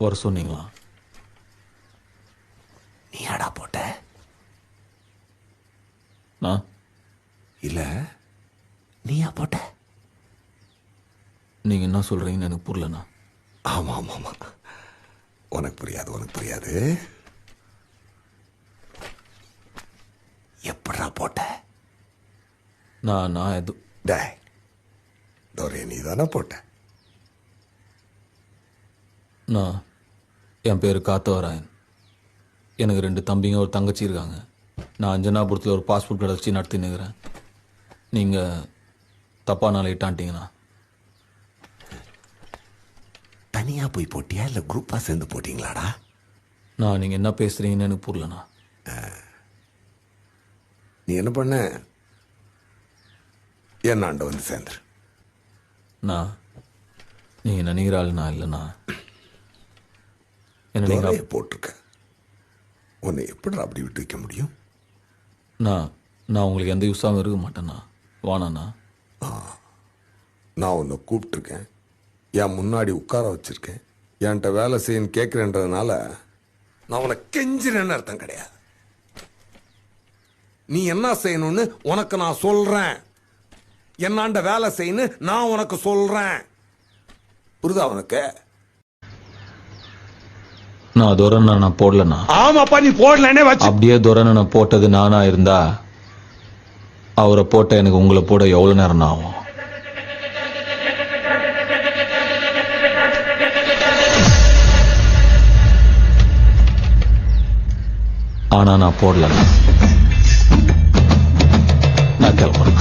வர சொன்னீங்களா? நீ ஆடா போட்ட? நான் இல்ல நீயா போட்ட? நீங்கள் என்ன சொல்கிறீங்கன்னு எனக்கு புரியலண்ணா. ஆமா ஆமா ஆமா, உனக்கு புரியாது. எப்படா போட்ட? நான் எது டேய், தோரே நீ தானே போட்ட? நான் என் பேர் காத்தவராயன். எனக்கு 2 தம்பிங்க ஒரு தங்கச்சி இருக்காங்க. நான் அஞ்சனாபுரத்தில் ஒரு பாஸ்போர்ட் கடை வச்சு நடத்தினுக்கிறேன். நீங்கள் தப்பாக நாளை இட்டான்ட்டீங்கண்ணா. தனியா போய் போட்டியா இல்ல குரூப்பா சேர்ந்து போட்டீங்களாடா? நீங்கள் என்ன பேசுகிறீங்கன்னு எனக்கு புரியலண்ணா. நீ என்ன பண்ண? என்னாண்ட வந்து சேர்ந்துரு. நீங்கள் நினைக்கிற ஆள் நான் இல்லைண்ணா. என்ன தோரையை நீங்கள் போட்டிருக்க, உன்னை எப்படிடா அப்படி விட்டு வைக்க முடியும்? நான் உங்களுக்கு எந்த யூஸாகவும் இருக்க மாட்டேண்ணா. வாணாண்ணா. நான் உன்னை கூப்பிட்டுருக்கேன், என் முன்னாடி உட்கார வச்சிருக்கேன், என்கிட்ட வேலை செய்யன்னு கேட்குறேன்றதுனால நான் உனக்கு கெஞ்சிறேன்னு அர்த்தம் கிடையாது. நீ என்ன செய்யணும்னு உனக்கு நான் சொல்றேன். என்னாண்ட வேலை செய்யணும் நான் உனக்கு சொல்றேன். புரியுதா உனக்கு? நான் துரனை நான் போடலண்ணா. ஆமாப்பா, நீ போடலன்னே வச்சு. அப்படியே துரனை நான் போட்டது நானா இருந்தா அவரை போட்ட எனக்கு உங்களை போட எவ்வளோ நேரம் ஆகும்? ஆனா நான் போடலண்ணா. நான் கிளம்புறேன்.